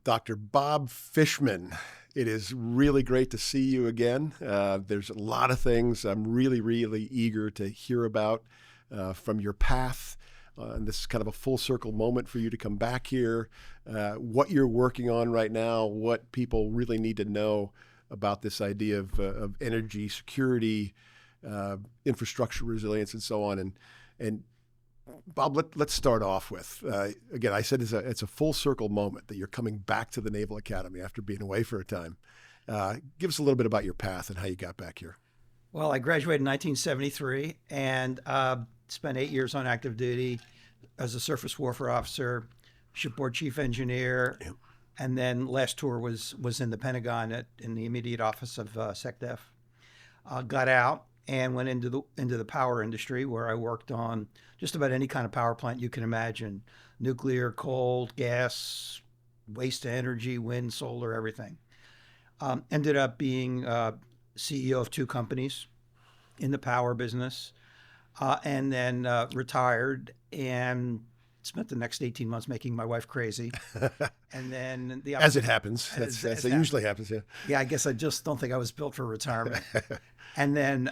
Dr. Bob Fishman. It is really great to see you again. There's a lot of things I'm really, really eager to hear about from your path. And this is kind of a full circle moment for you to come back here, what you're working on right now, what people really need to know about this idea of energy security, infrastructure resilience, and so on. And Bob, let's start off with, again, I said it's a full circle moment that you're coming back to the Naval Academy after being away for a time. Give us a little bit about your path and how you got back here. Well, I graduated in 1973 and spent 8 years on active duty as a surface warfare officer, shipboard chief engineer, Yep. and then last tour was in the Pentagon in the immediate office of SecDef. Got out and went into the power industry, where I worked on just about any kind of power plant you can imagine: nuclear, coal, gas, waste energy, wind, solar, everything. Ended up being CEO of 2 companies in the power business, and then retired and spent the next 18 months making my wife crazy. And then As it happens, that usually happens. Yeah. Yeah, I guess I just don't think I was built for retirement. And then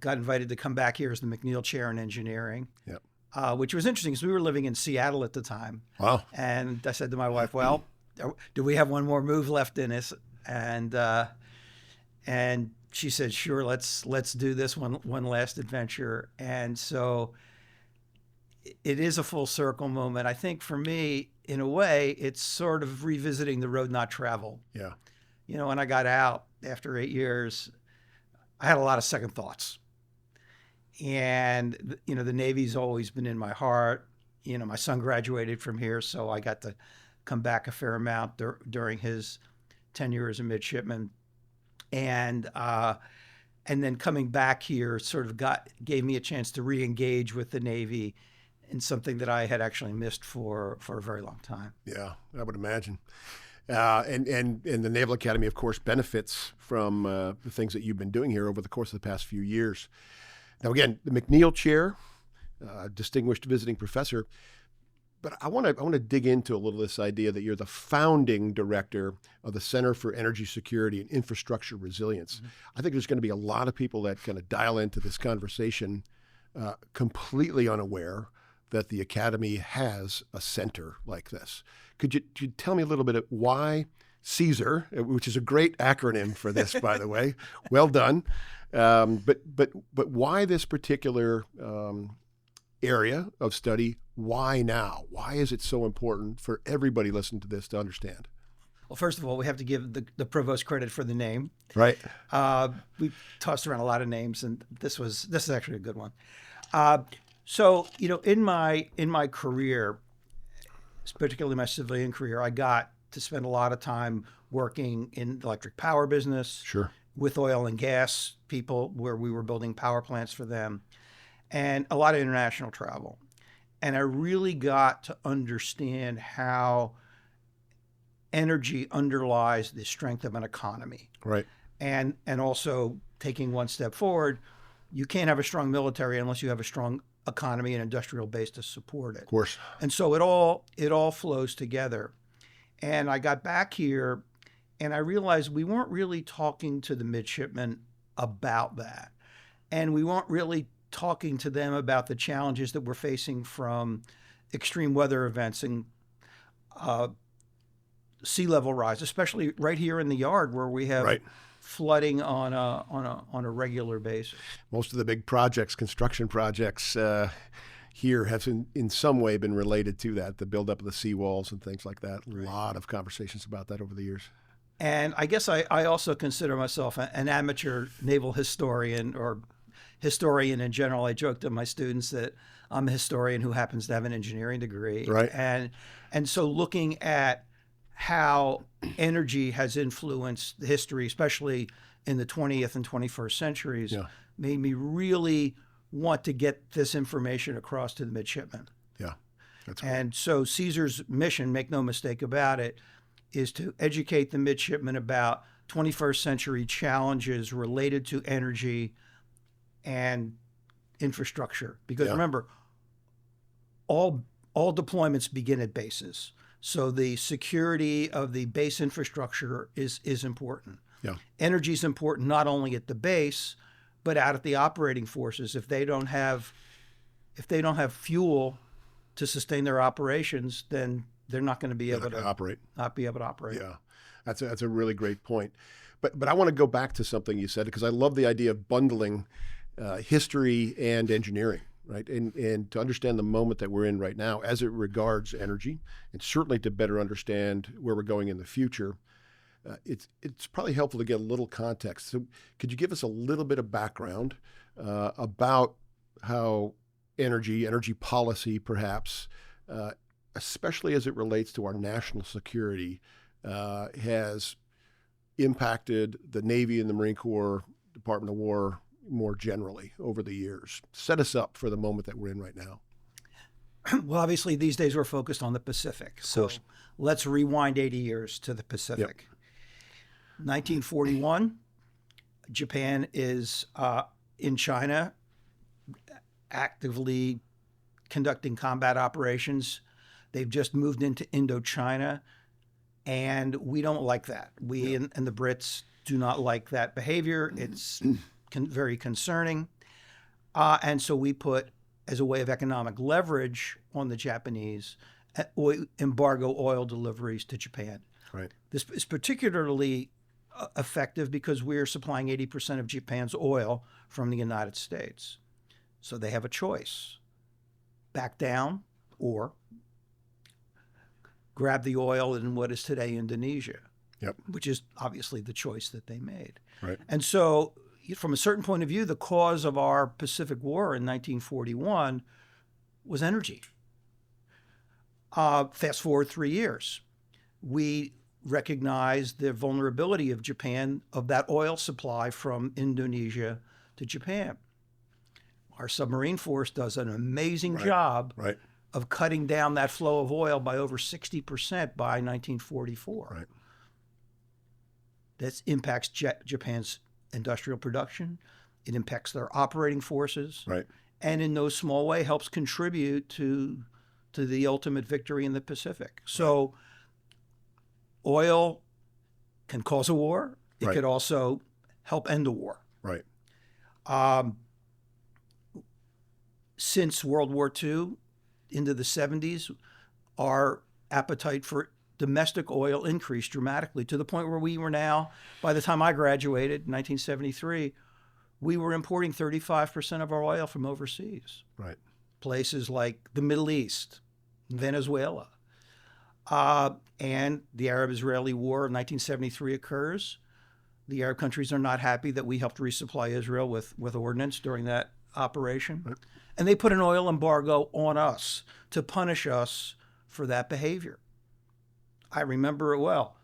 got invited to come back here as the McNeil Chair in Engineering, Yep. which was interesting because we were living in Seattle at the time. Wow. And I said to my wife, "Well, do we have one more move left in us?" And she said, "Sure, let's do this one last adventure." And so it is a full circle moment. I think for me, in a way, it's sort of revisiting the road not traveled. Yeah. You know, when I got out after 8 years, I had a lot of second thoughts. And, you know, the Navy's always been in my heart. You know, my son graduated from here, so I got to come back a fair amount during his tenure as a midshipman. And then coming back here sort of gave me a chance to re-engage with the Navy in something that I had actually missed for a very long time. Yeah, I would imagine. And the Naval Academy, of course, benefits from the things that you've been doing here over the course of the past few years. Now, again, the McNeil Chair, distinguished visiting professor. But I want to dig into a little this idea that you're the founding director of the Center for Energy Security and Infrastructure Resilience. Mm-hmm. I think there's going to be a lot of people that kind of dial into this conversation completely unaware that the Academy has a center like this. Could you tell me a little bit of why CSER, which is a great acronym for this, by the way, well done, but why this particular area of study? Why now? Why is it so important for everybody listening to this to understand? Well, first of all, we have to give the provost credit for the name. Right. We tossed around a lot of names, and this is actually a good one. So, you know, in my career, particularly my civilian career, I got to spend a lot of time working in the electric power business. Sure. With oil and gas people, where we were building power plants for them, and a lot of international travel. And I really got to understand how energy underlies the strength of an economy. Right. And also, taking one step forward, you can't have a strong military unless you have a strong economy and industrial base to support it. Of course. And so it all flows together. And I got back here and I realized we weren't really talking to the midshipmen about that. And we weren't really talking to them about the challenges that we're facing from extreme weather events and sea level rise, especially right here in the yard where we have flooding on a regular basis. Most of the big projects, construction projects here have in some way been related to that, the buildup of the seawalls and things like that. A lot of conversations about that over the years. And I guess I also consider myself an amateur naval historian, or historian in general. I joke to my students that I'm a historian who happens to have an engineering degree. Right. And so looking at how energy has influenced history, especially in the 20th and 21st centuries, made me really want to get this information across to the midshipmen. Yeah, that's cool. And so CSER's mission, make no mistake about it, is to educate the midshipmen about 21st century challenges related to energy and infrastructure. Because remember, all deployments begin at bases. So the security of the base infrastructure is important. Yeah. Energy is important not only at the base, but out at the operating forces. If they don't have fuel to sustain their operations, then they're not going to be able to operate. Not be able to operate. Yeah, that's a really great point. But I want to go back to something you said, because I love the idea of bundling history and engineering, right? And to understand the moment that we're in right now as it regards energy, and certainly to better understand where we're going in the future. It's probably helpful to get a little context. So could you give us a little bit of background about how energy policy, perhaps, especially as it relates to our national security, has impacted the Navy and the Marine Corps, Department of War more generally over the years? Set us up for the moment that we're in right now. Well, obviously, these days we're focused on the Pacific. So let's rewind 80 years to the Pacific. Yep. 1941, Japan is in China, actively conducting combat operations. They've just moved into Indochina, and we don't like that. We and the Brits do not like that behavior. It's very concerning. And so we put, as a way of economic leverage on the Japanese, embargo oil deliveries to Japan. Right. This is particularly effective because we're supplying 80% of Japan's oil from the United States. So they have a choice: back down or grab the oil in what is today Indonesia, which is obviously the choice that they made. Right. And so from a certain point of view, the cause of our Pacific War in 1941 was energy. Fast forward 3 years. We recognized the vulnerability of Japan, of that oil supply from Indonesia to Japan. Our submarine force does an amazing job of cutting down that flow of oil by over 60% by 1944. Right. That impacts Japan's industrial production. It impacts their operating forces. Right. And in no small way helps contribute to the ultimate victory in the Pacific. So oil can cause a war. It could also help end a war. Right. Since World War II into the 70s, our appetite for domestic oil increased dramatically to the point where we were now, by the time I graduated in 1973, we were importing 35% of our oil from overseas. Right. Places like the Middle East, Venezuela. And the Arab-Israeli War of 1973 occurs. The Arab countries are not happy that we helped resupply Israel with ordnance during that operation. Right. And they put an oil embargo on us to punish us for that behavior. I remember it well.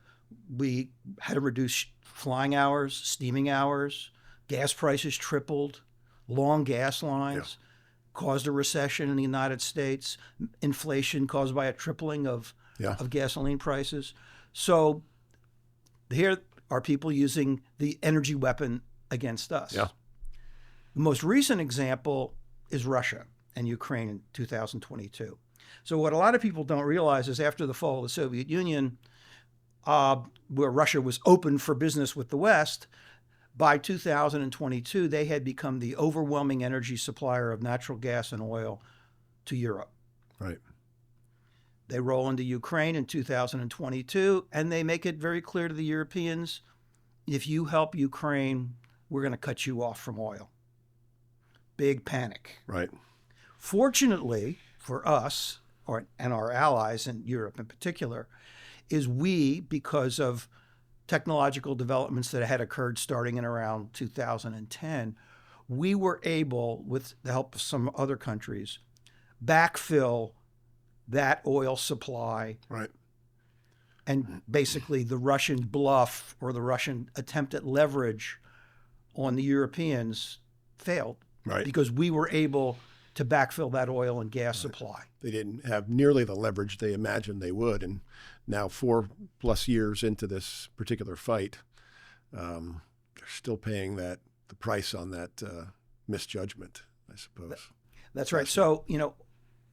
We had to reduce flying hours, steaming hours. Gas prices tripled. Long gas lines caused a recession in the United States. Inflation caused by a tripling of gasoline prices. So here are people using the energy weapon against us. Yeah. The most recent example is Russia and Ukraine in 2022. So what a lot of people don't realize is after the fall of the Soviet Union, where Russia was open for business with the West, by 2022, they had become the overwhelming energy supplier of natural gas and oil to Europe. Right. They roll into Ukraine in 2022, and they make it very clear to the Europeans, if you help Ukraine, we're going to cut you off from oil. Big panic. Right. Fortunately for us, and our allies in Europe in particular, is we, because of technological developments that had occurred starting in around 2010, we were able, with the help of some other countries, backfill that oil supply. Right. And basically the Russian bluff or the Russian attempt at leverage on the Europeans failed. Right. Because we were able to backfill that oil and gas supply. They didn't have nearly the leverage they imagined they would. And now 4+ years into this particular fight, they're still paying the price on that misjudgment, I suppose. That's right. So,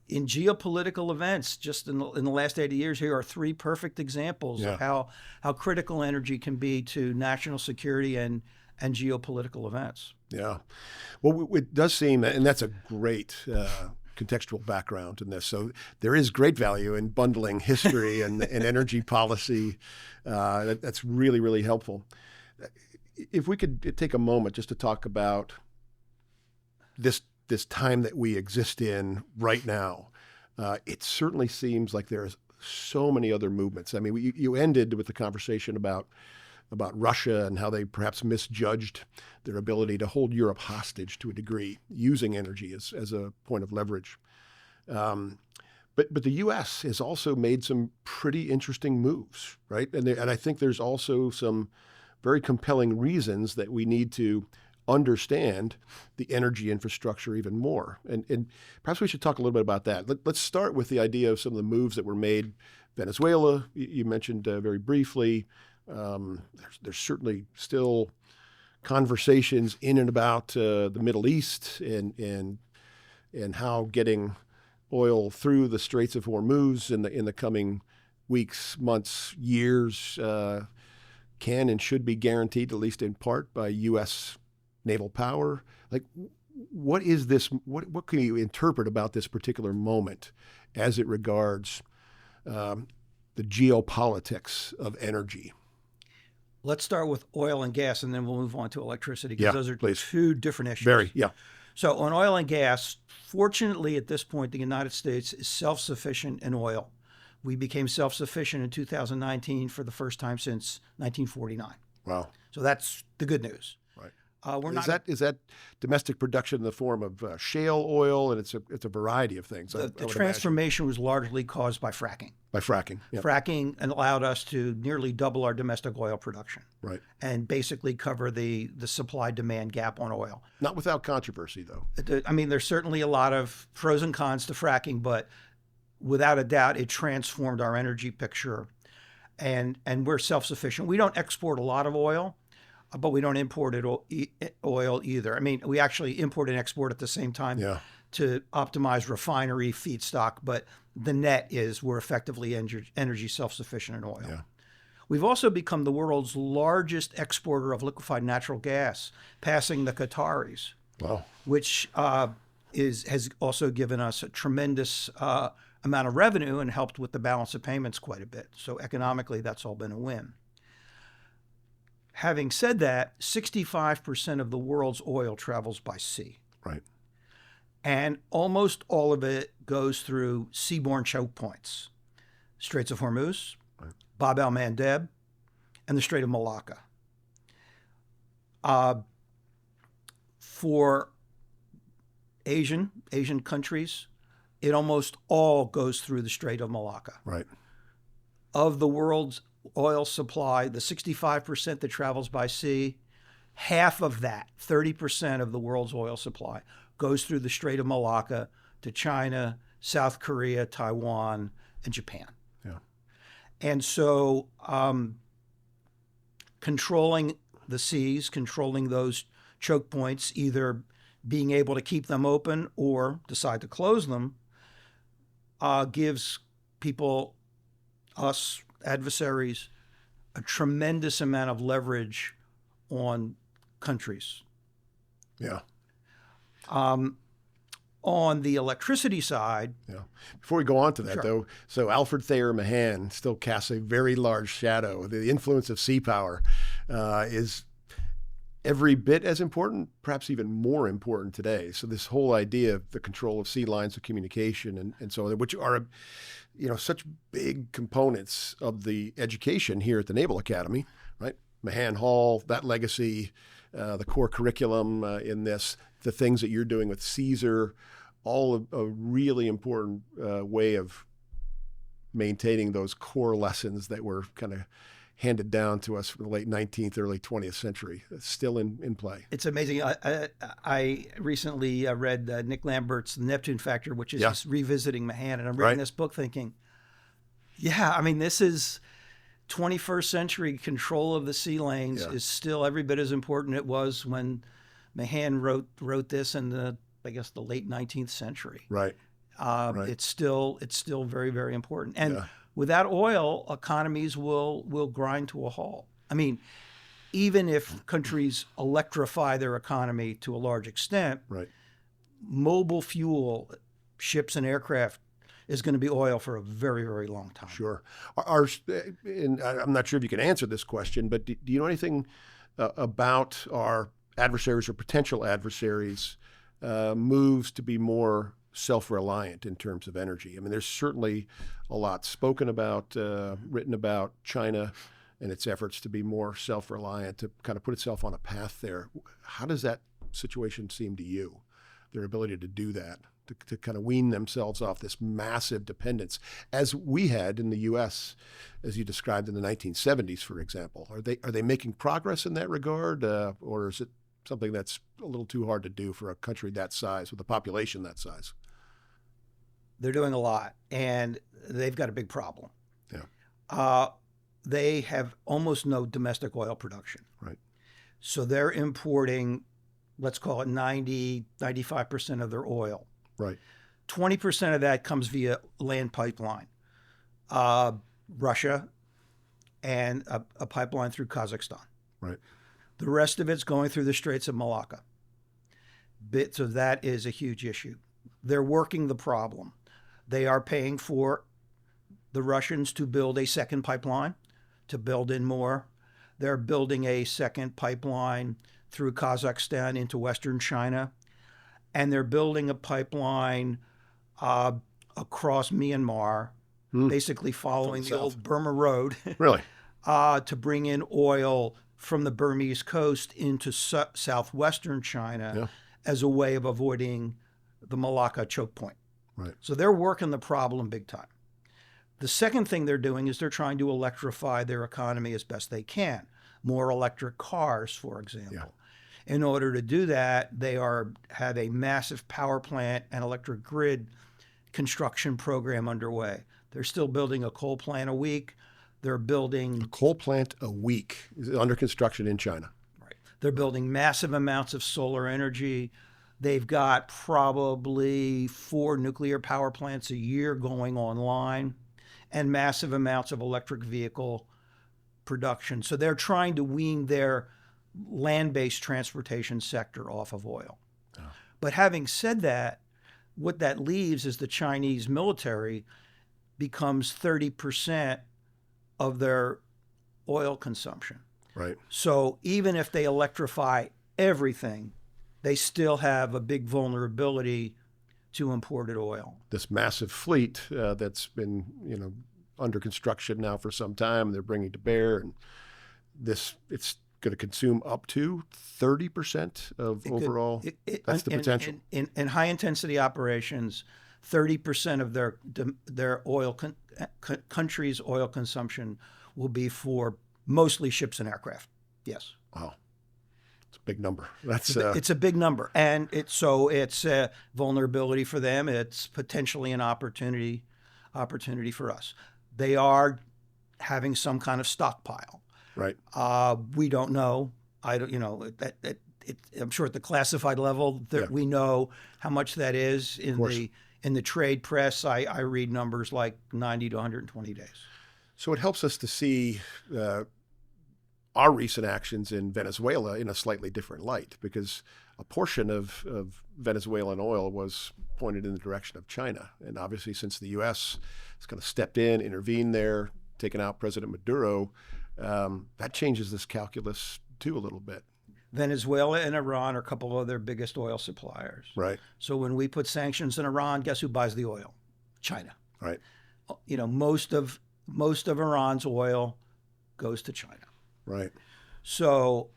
in geopolitical events, just in the last 80 years, here are three perfect examples of how critical energy can be to national security and geopolitical events. Yeah. Well, it does seem, and that's a great contextual background in this. So there is great value in bundling history and energy policy. That's really, really helpful. If we could take a moment just to talk about this time that we exist in right now, it certainly seems like there's so many other movements. I mean, you ended with the conversation about Russia and how they perhaps misjudged their ability to hold Europe hostage to a degree, using energy as a point of leverage. But the U.S. has also made some pretty interesting moves, right? And I think there's also some very compelling reasons that we need to understand the energy infrastructure even more. And perhaps we should talk a little bit about that. Let's start with the idea of some of the moves that were made. Venezuela, you mentioned very briefly. There's certainly still conversations in and about the Middle East and how getting oil through the Straits of Hormuz in the coming weeks, months, years can and should be guaranteed, at least in part, by U.S. naval power. Like, what is this? What can you interpret about this particular moment as it regards the geopolitics of energy? Let's start with oil and gas, and then we'll move on to electricity, because those are two different issues. So on oil and gas, fortunately at this point, the United States is self-sufficient in oil. We became self-sufficient in 2019 for the first time since 1949. Wow. So that's the good news. Right. Is that domestic production in the form of shale oil, and it's a variety of things? The transformation was largely caused by fracking. Yep. Fracking allowed us to nearly double our domestic oil production. Right. And basically cover the supply-demand gap on oil. Not without controversy, though. I mean, there's certainly a lot of pros and cons to fracking, but without a doubt, it transformed our energy picture. And we're self-sufficient. We don't export a lot of oil, but we don't import oil either. I mean, we actually import and export at the same time to optimize refinery feedstock, but the net is we're effectively energy self-sufficient in oil. Yeah. We've also become the world's largest exporter of liquefied natural gas, passing the Qataris. Wow. Which has also given us a tremendous amount of revenue and helped with the balance of payments quite a bit. So economically, that's all been a win. Having said that, 65% of the world's oil travels by sea. Right. And almost all of it goes through seaborne choke points. Straits of Hormuz, right. Bab el-Mandeb, and the Strait of Malacca. For Asian countries, it almost all goes through the Strait of Malacca. Right. Of the world's oil supply, the 65% that travels by sea, half of that, 30% of the world's oil supply, goes through the Strait of Malacca to China, South Korea, Taiwan, and Japan. Yeah. And so controlling the seas, controlling those choke points, either being able to keep them open or decide to close them, gives people, us adversaries, a tremendous amount of leverage on countries. Yeah. On the electricity side. Yeah. Before we go on to that, Sure. though, so Alfred Thayer Mahan still casts a very large shadow. The influence of sea power is every bit as important, perhaps even more important today. So this whole idea of the control of sea lines of communication and so on, which are, such big components of the education here at the Naval Academy, right? Mahan Hall, that legacy, the core curriculum in this, the things that you're doing with Caesar, all a really important way of maintaining those core lessons that were kind of handed down to us from the late 19th, early 20th century. It's still in play. It's amazing. I recently read Nick Lambert's The Neptune Factor, which is just revisiting Mahan, and I'm reading this book thinking, this is 21st century control of the sea lanes is still every bit as important as it was when Mahan wrote this in the late 19th century. Right. Right. It's still very, very important. And Yeah. without oil, economies will grind to a halt. I mean, even if countries electrify their economy to a large extent, Right. mobile fuel, ships and aircraft, is going to be oil for a very, very long time. Sure. And I'm not sure if you can answer this question, but do you know anything about our adversaries or potential adversaries' moves to be more self-reliant in terms of energy? I mean, there's certainly a lot spoken about, written about China and its efforts to be more self-reliant, to kind of put itself on a path there. How does that situation seem to you, their ability to do that, to kind of wean themselves off this massive dependence, as we had in the U.S., as you described in the 1970s, for example? Are they making progress in that regard, or is it something that's a little too hard to do for a country that size, with a population that size? They're doing a lot, and they've got a big problem. Yeah. They have almost no domestic oil production. Right. So they're importing, let's call it 95% of their oil. Right. 20% of that comes via land pipeline, Russia, and a pipeline through Kazakhstan. Right. The rest of it's going through the Straits of Malacca. Bits of that is a huge issue. They're working the problem. They are paying for the Russians to build a second pipeline, to build in more. They're building a second pipeline through Kazakhstan into Western China. And they're building a pipeline across Myanmar, basically following the old Burma Road, Really? to bring in oil from the Burmese coast into southwestern China as a way of avoiding the Malacca choke point. Right. So they're working the problem big time. The second thing they're doing is they're trying to electrify their economy as best they can. More electric cars, for example. Yeah. In order to do that, they have a massive power plant and electric grid construction program underway. They're still building a coal plant a week. They're building A coal plant a week is under construction in China. Right. They're building massive amounts of solar energy. They've got probably 4 nuclear power plants a year going online, and massive amounts of electric vehicle production. So they're trying to wean their land-based transportation sector off of oil. Oh. But having said that, what that leaves is the Chinese military becomes 30% of their oil consumption. Right. So even if they electrify everything, they still have a big vulnerability to imported oil. This massive fleet that's been, under construction now for some time, they're bringing to bear, and it's going to consume up to 30% of overall. That's the potential. In high intensity operations, 30% of their oil country's oil consumption will be for mostly ships and aircraft. Yes. Wow. It's a big number. It's a big number, and it's a vulnerability for them. It's potentially an opportunity for us. They are having some kind of stockpile. Right. We don't know. I'm sure at the classified level that we know how much that is. In the trade press, I read numbers like 90 to 120 days. So it helps us to see our recent actions in Venezuela in a slightly different light, because a portion of Venezuelan oil was pointed in the direction of China. And obviously, since the U.S. has kind of stepped in, intervened there, taken out President Maduro, that changes this calculus too a little bit. Venezuela and Iran are a couple of their biggest oil suppliers. Right. So when we put sanctions in Iran, guess who buys the oil? China. Right. Most of Iran's oil goes to China. Right. So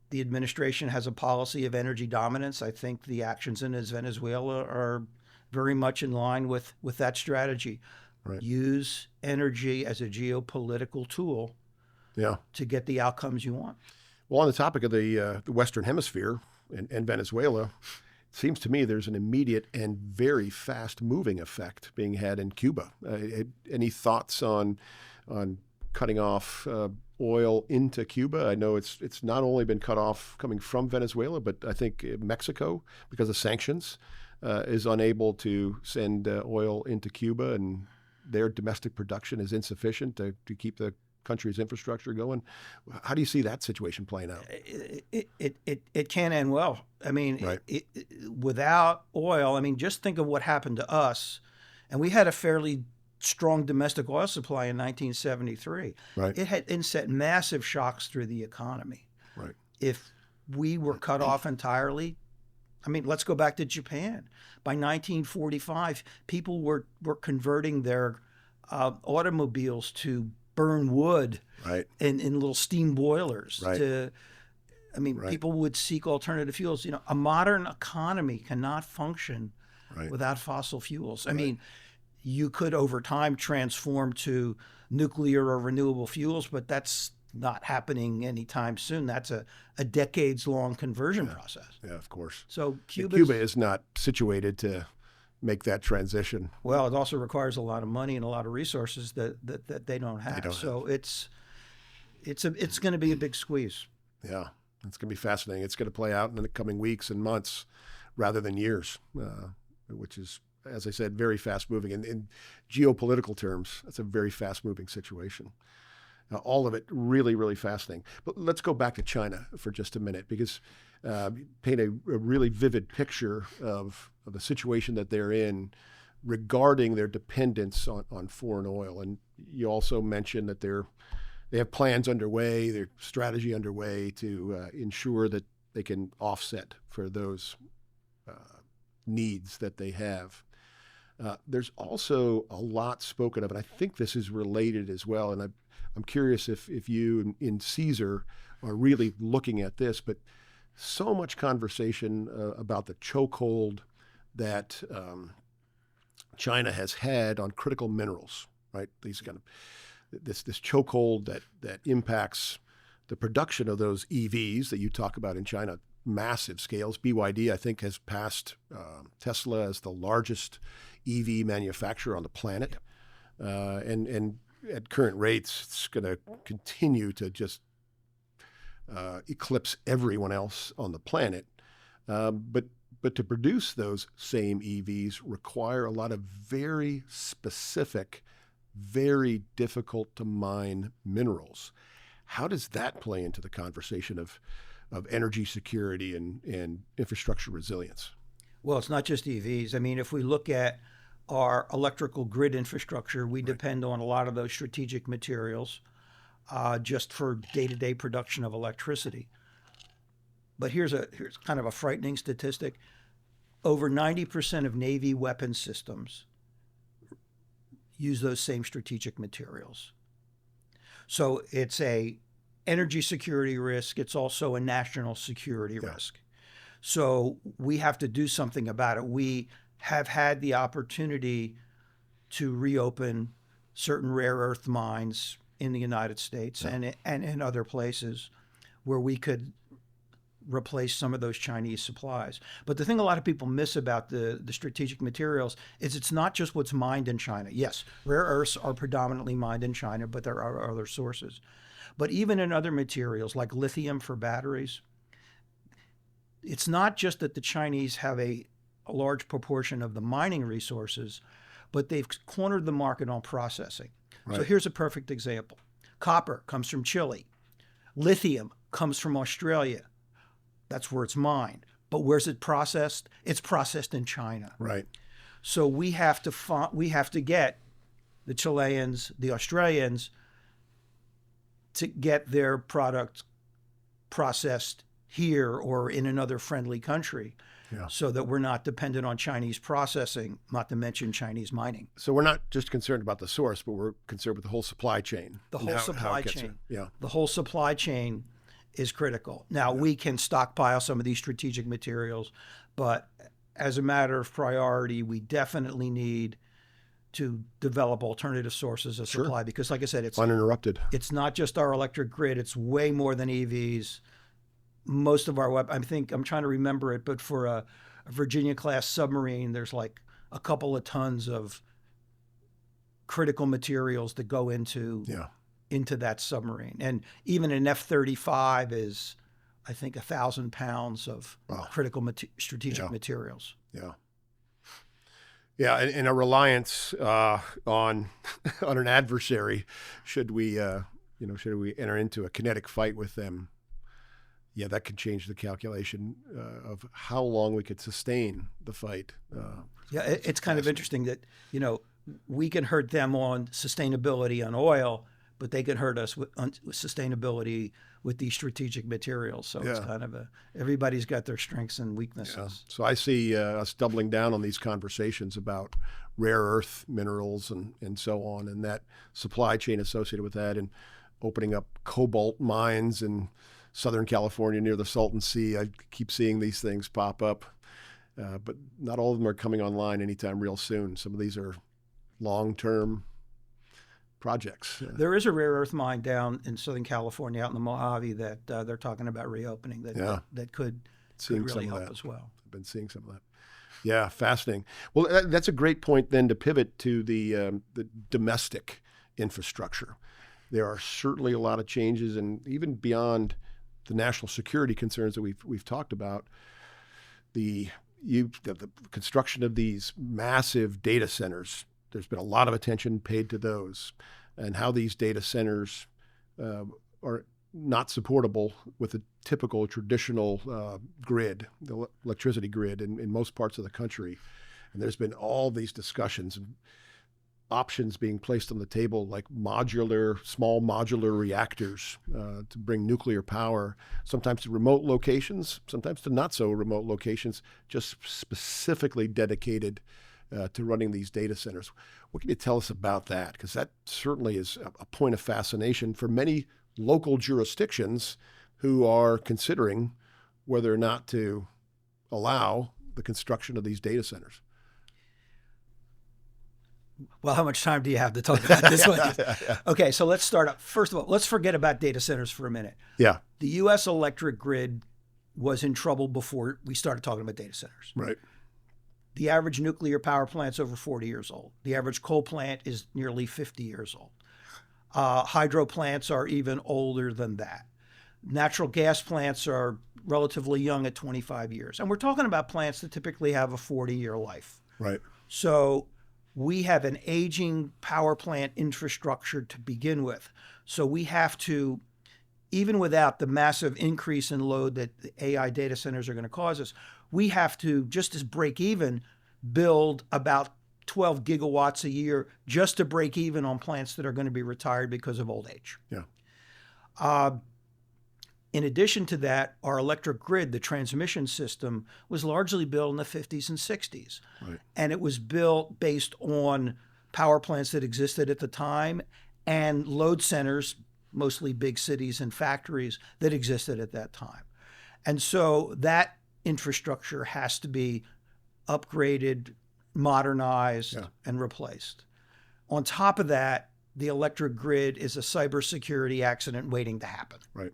the administration has a policy of energy dominance. I think the actions in Venezuela are very much in line with that strategy. Right. Use energy as a geopolitical tool to get the outcomes you want. Well, on the topic of the Western Hemisphere and Venezuela, it seems to me there's an immediate and very fast-moving effect being had in Cuba. Any thoughts on cutting off oil into Cuba? I know it's not only been cut off coming from Venezuela, but I think Mexico, because of sanctions, is unable to send oil into Cuba, and their domestic production is insufficient to keep the country's infrastructure going. How do you see that situation playing out? It can end well. I mean, Right. Without oil, I mean, just think of what happened to us. And we had a fairly strong domestic oil supply in 1973. Right. It set massive shocks through the economy. Right. If we were cut off entirely, I mean, let's go back to Japan. By 1945, people were converting their automobiles to burn wood Right. in little steam boilers. Right. Right. People would seek alternative fuels. You know, a modern economy cannot function Right. without fossil fuels. I mean, you could over time transform to nuclear or renewable fuels, but that's not happening anytime soon. That's a decades-long conversion process. Yeah, of course. So Cuba is not situated to make that transition. Well, it also requires a lot of money and a lot of resources that they don't have. So it's going to be a big squeeze. Yeah, it's going to be fascinating. It's going to play out in the coming weeks and months rather than years, which is, as I said, very fast-moving. In geopolitical terms, that's a very fast-moving situation. All of it really, really fascinating. But let's go back to China for just a minute, because paint a really vivid picture of the situation that they're in regarding their dependence on foreign oil. And you also mentioned that they have plans underway, their strategy underway to ensure that they can offset for those needs that they have. There's also a lot spoken of, and I think this is related as well. And I'm curious if you in Caesar are really looking at this, but so much conversation about the chokehold that China has had on critical minerals, right? These kind of this chokehold that impacts the production of those EVs that you talk about in China, massive scales. BYD, I think, has passed Tesla as the largest EV manufacturer on the planet, and at current rates, it's going to continue to just eclipse everyone else on the planet. But to produce those same EVs require a lot of very specific, very difficult to mine minerals. How does that play into the conversation of energy security and infrastructure resilience? Well, it's not just EVs. I mean, if we look at our electrical grid infrastructure, we depend on a lot of those strategic materials just for day-to-day production of electricity. But here's kind of a frightening statistic. Over 90% of Navy weapon systems use those same strategic materials. So it's a energy security risk. It's also a national security risk. So we have to do something about it. We have had the opportunity to reopen certain rare earth mines in the United States and in other places where we could replace some of those Chinese supplies. But the thing a lot of people miss about the strategic materials is it's not just what's mined in China. Yes, rare earths are predominantly mined in China, but there are other sources. But even in other materials like lithium for batteries, it's not just that the Chinese have a large proportion of the mining resources, but they've cornered the market on processing. Right. So here's a perfect example. Copper comes from Chile. Lithium comes from Australia. That's where it's mined. But where's it processed? It's processed in China. Right. So we have to get the Chileans, the Australians, to get their product processed here or in another friendly country, so that we're not dependent on Chinese processing, not to mention Chinese mining. So we're not just concerned about the source, but we're concerned with the whole supply chain. The whole supply chain. Yeah. The whole supply chain is critical. Now, we can stockpile some of these strategic materials, but as a matter of priority, we definitely need to develop alternative sources of supply because, like I said, it's uninterrupted. It's not just our electric grid. It's way more than EVs. Most of our I think I'm trying to remember it, but for a Virginia-class submarine, there's like a couple of tons of critical materials that go into that submarine. And even an F-35 is, I think, 1,000 pounds of critical strategic materials. Yeah. Yeah, and a reliance on on an adversary, should we should we enter into a kinetic fight with them, yeah, that could change the calculation of how long we could sustain the fight. Yeah, it's kind of interesting that, we can hurt them on sustainability on oil, but they can hurt us with sustainability with these strategic materials. So it's kind of everybody's got their strengths and weaknesses. Yeah. So I see us doubling down on these conversations about rare earth minerals and so on, and that supply chain associated with that, and opening up cobalt mines in Southern California near the Salton Sea. I keep seeing these things pop up, but not all of them are coming online anytime real soon. Some of these are long-term projects. There is a rare earth mine down in Southern California, out in the Mojave, that they're talking about reopening. That could really help as well. I've been seeing some of that. Yeah, fascinating. Well, that's a great point then to pivot to the domestic infrastructure. There are certainly a lot of changes, and even beyond the national security concerns that we've talked about, the construction of these massive data centers. There's been a lot of attention paid to those, and how these data centers are not supportable with a typical traditional grid, the electricity grid in most parts of the country. And there's been all these discussions and options being placed on the table, like small modular reactors to bring nuclear power, sometimes to remote locations, sometimes to not so remote locations, just specifically dedicated to running these data centers. What can you tell us about that? Because that certainly is a point of fascination for many local jurisdictions who are considering whether or not to allow the construction of these data centers. Well, how much time do you have to talk about this one? Okay, so let's start up. First of all, let's forget about data centers for a minute. Yeah. The U.S. electric grid was in trouble before we started talking about data centers. Right. The average nuclear power plant's over 40 years old. The average coal plant is nearly 50 years old. Hydro plants are even older than that. Natural gas plants are relatively young at 25 years. And we're talking about plants that typically have a 40-year life. Right. So we have an aging power plant infrastructure to begin with. So we have to, even without the massive increase in load that the AI data centers are going to cause us, we have to, just as break even, build about 12 gigawatts a year just to break even on plants that are going to be retired because of old age. Yeah. In addition to that, our electric grid, the transmission system, was largely built in the 50s and 60s. Right. And it was built based on power plants that existed at the time and load centers, mostly big cities and factories, that existed at that time. And so that infrastructure has to be upgraded, modernized, and replaced. On top of that, the electric grid is a cybersecurity accident waiting to happen. Right.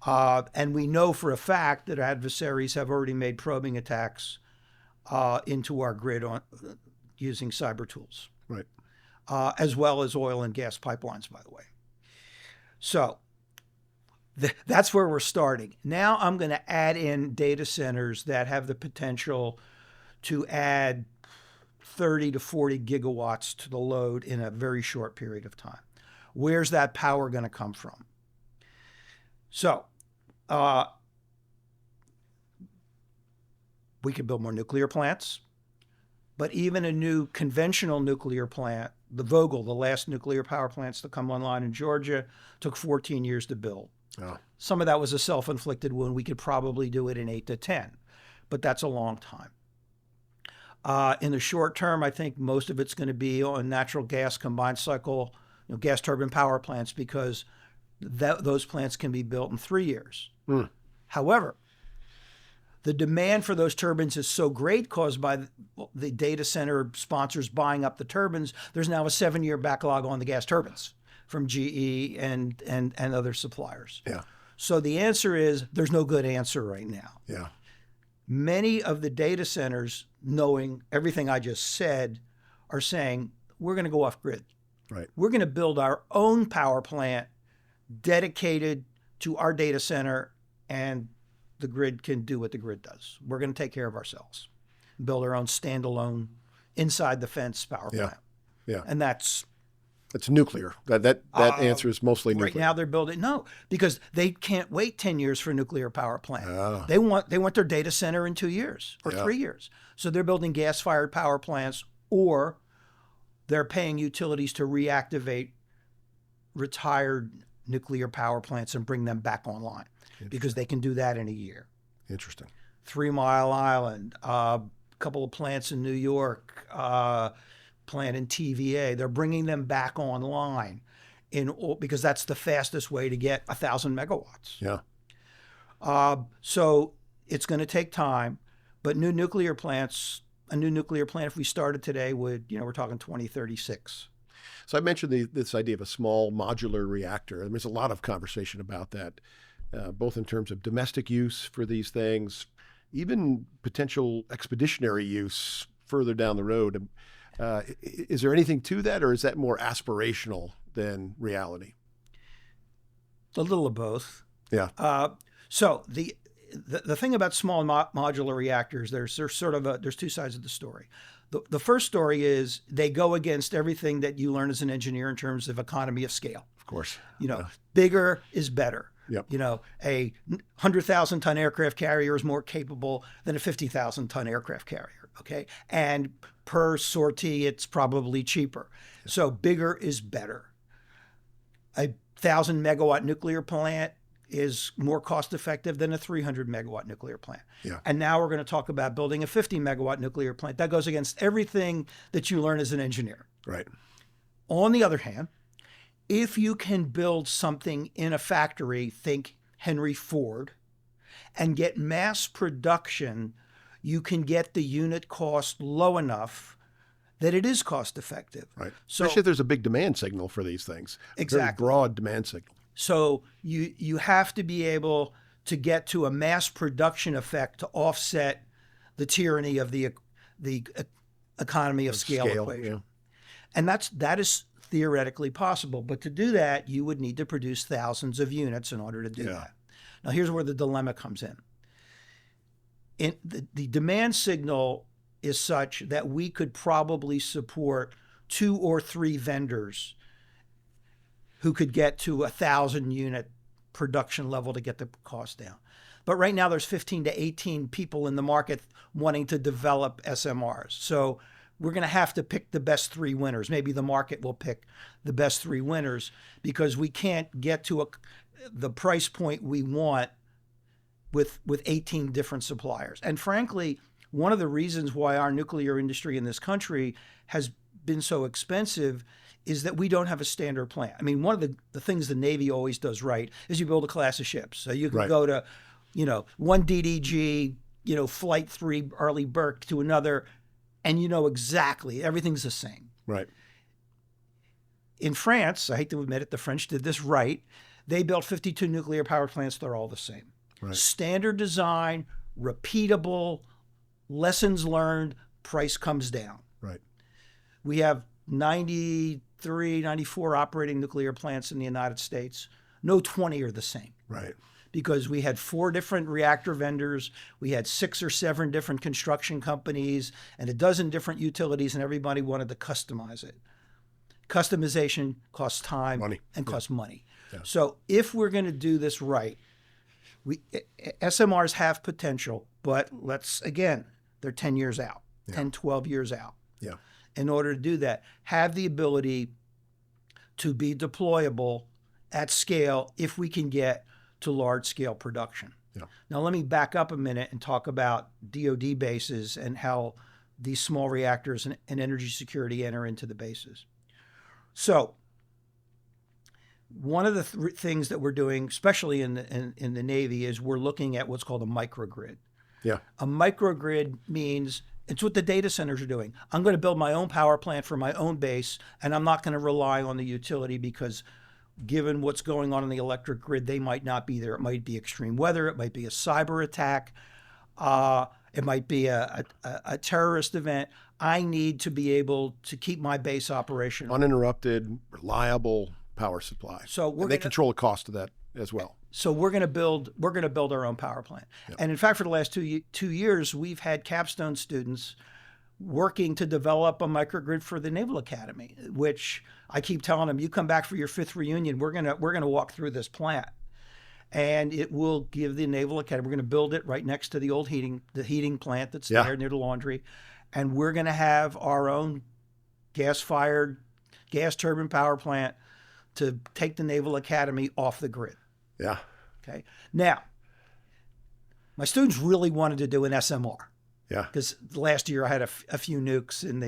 And we know for a fact that adversaries have already made probing attacks into our grid using cyber tools. Right. As well as oil and gas pipelines, by the way. So that's where we're starting. Now I'm going to add in data centers that have the potential to add 30 to 40 gigawatts to the load in a very short period of time. Where's that power going to come from? So we could build more nuclear plants, but even a new conventional nuclear plant, the Vogtle, the last nuclear power plants to come online in Georgia, took 14 years to build. Oh. Some of that was a self-inflicted wound. We could probably do it in 8 to 10, but that's a long time. In the short term, I think most of it's going to be on natural gas combined cycle, gas turbine power plants, because those plants can be built in 3 years. Mm. However, the demand for those turbines is so great, caused by the data center sponsors buying up the turbines. There's now a 7-year backlog on the gas turbines from GE and other suppliers. Yeah. So the answer is there's no good answer right now. Yeah. Many of the data centers, knowing everything I just said, are saying we're going to go off grid. Right. We're going to build our own power plant dedicated to our data center, and the grid can do what the grid does. We're going to take care of ourselves, build our own standalone inside the fence power Yeah. plant. Yeah. And that's It's nuclear. That answer is mostly nuclear. right now they're building because they can't wait 10 years for a nuclear power plant. Ah. They want their data center in 2 years or Yeah. 3 years. So they're building gas-fired power plants, or they're paying utilities to reactivate retired nuclear power plants and bring them back online because they can do that in a year. Interesting. 3 Mile Island, a couple of plants in New York, plant in TVA. They're bringing them back online because that's the fastest way to get 1,000 megawatts. Yeah. So it's going to take time, but a new nuclear plant, if we started today, we're talking 2036. So I mentioned this idea of a small modular reactor. And there's a lot of conversation about that, both in terms of domestic use for these things, even potential expeditionary use further down the road. Is there anything to that, or is that more aspirational than reality? A little of both. Yeah. So the thing about small modular reactors, there's two sides of the story. The first story is they go against everything that you learn as an engineer in terms of economy of scale. Of course. Bigger is better. Yep. A 100,000-ton aircraft carrier is more capable than a 50,000-ton aircraft carrier. Okay, and per sortie, it's probably cheaper. Yeah. So bigger is better. A 1,000-megawatt nuclear plant is more cost effective than a 300-megawatt nuclear plant. Yeah. And now we're going to talk about building a 50-megawatt nuclear plant. That goes against everything that you learn as an engineer. Right. On the other hand, if you can build something in a factory, think Henry Ford, and get mass production, you can get the unit cost low enough that it is cost effective. Right. So, especially if there's a big demand signal for these things. Exactly. Very broad demand signal. So you have to be able to get to a mass production effect to offset the tyranny of the economy of scale equation. Yeah. And that is theoretically possible. But to do that, you would need to produce thousands of units in order to do that. Now, here's where the dilemma comes in. The demand signal is such that we could probably support 2 or 3 vendors who could get to 1,000 unit production level to get the cost down. But right now there's 15 to 18 people in the market wanting to develop SMRs. So we're going to have to pick the best 3 winners. Maybe the market will pick the best 3 winners because we can't get to the price point we want with 18 different suppliers. And frankly, one of the reasons why our nuclear industry in this country has been so expensive is that we don't have a standard plant. I mean, one of the things the Navy always does right is you build a class of ships. So you can go to, one DDG, Flight 3 Arleigh Burke to another, and exactly, everything's the same. Right. In France, I hate to admit it, the French did this right. They built 52 nuclear power plants. They're all the same. Right. Standard design, repeatable, lessons learned, price comes down. Right. We have 93, 94 operating nuclear plants in the United States. No 20 are the same. Right. Because we had 4 different reactor vendors, we had 6 or 7 different construction companies, and a dozen different utilities, and everybody wanted to customize it. Customization costs time and costs money. Yeah. So if we're going to do this right, SMRs have potential, but they're 10 years out, 10, 12 years out. Yeah. In order to do that, have the ability to be deployable at scale if we can get to large-scale production. Yeah. Now, let me back up a minute and talk about DoD bases and how these small reactors and energy security enter into the bases. So one of the things that we're doing, especially in the Navy, is we're looking at what's called a microgrid. Yeah. A microgrid means it's what the data centers are doing. I'm going to build my own power plant for my own base, and I'm not going to rely on the utility because given what's going on in the electric grid, they might not be there. It might be extreme weather. It might be a cyber attack. It might be a terrorist event. I need to be able to keep my base operational. Uninterrupted, reliable power supply. So they control the cost of that as well. So we're going to build our own power plant. Yep. And in fact, for the last two years, we've had capstone students working to develop a microgrid for the Naval Academy, which I keep telling them, you come back for your 5th reunion, we're gonna walk through this plant, and it will give the Naval Academy. We're going to build it right next to the old heating plant that's there near the laundry, and we're going to have our own gas-fired, gas turbine power plant to take the Naval Academy off the grid. Yeah. Okay. Now, my students really wanted to do an SMR. Yeah. Because last year I had a few nukes in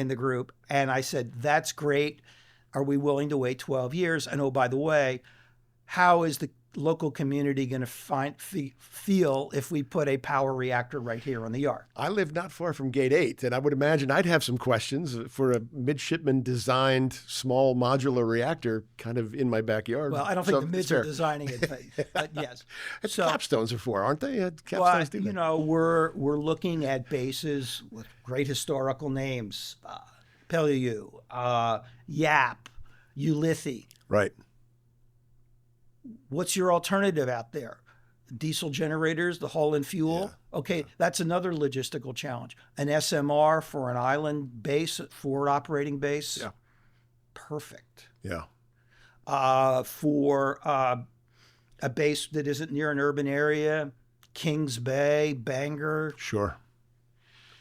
the group, and I said, that's great. Are we willing to wait 12 years? And oh, by the way, how is the local community going to feel if we put a power reactor right here on the yard? I live not far from Gate 8, and I would imagine I'd have some questions for a midshipman designed small modular reactor kind of in my backyard. Well, I don't think the mids are designing it, but yes. So, capstones are for, aren't they? Capstones do that. You know, we're looking at bases with great historical names, Peleliu, Yap, Ulithi. Right. What's your alternative out there? Diesel generators, the hull and fuel? Yeah. Okay, that's another logistical challenge. An SMR for an island base, forward operating base? Yeah. Perfect. Yeah. For a base that isn't near an urban area, Kings Bay, Bangor. Sure.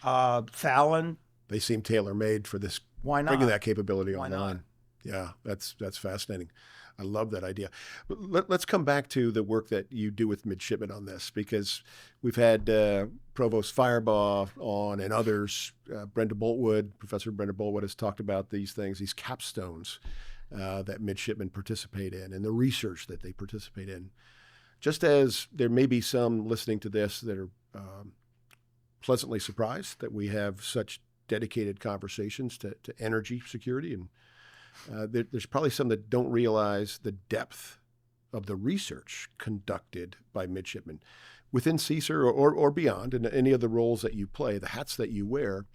Fallon. They seem tailor-made for this. Why not? Bringing that capability Why online. Not? Yeah, that's fascinating. I love that idea. Let's come back to the work that you do with midshipmen on this, because we've had Provost Firebaugh on and others. Professor Brenda Boltwood has talked about these things, these capstones that midshipmen participate in and the research that they participate in. Just as there may be some listening to this that are pleasantly surprised that we have such dedicated conversations to energy security, and there's probably some that don't realize the depth of the research conducted by midshipmen within CSER or beyond, and any of the roles that you play, the hats that you wear.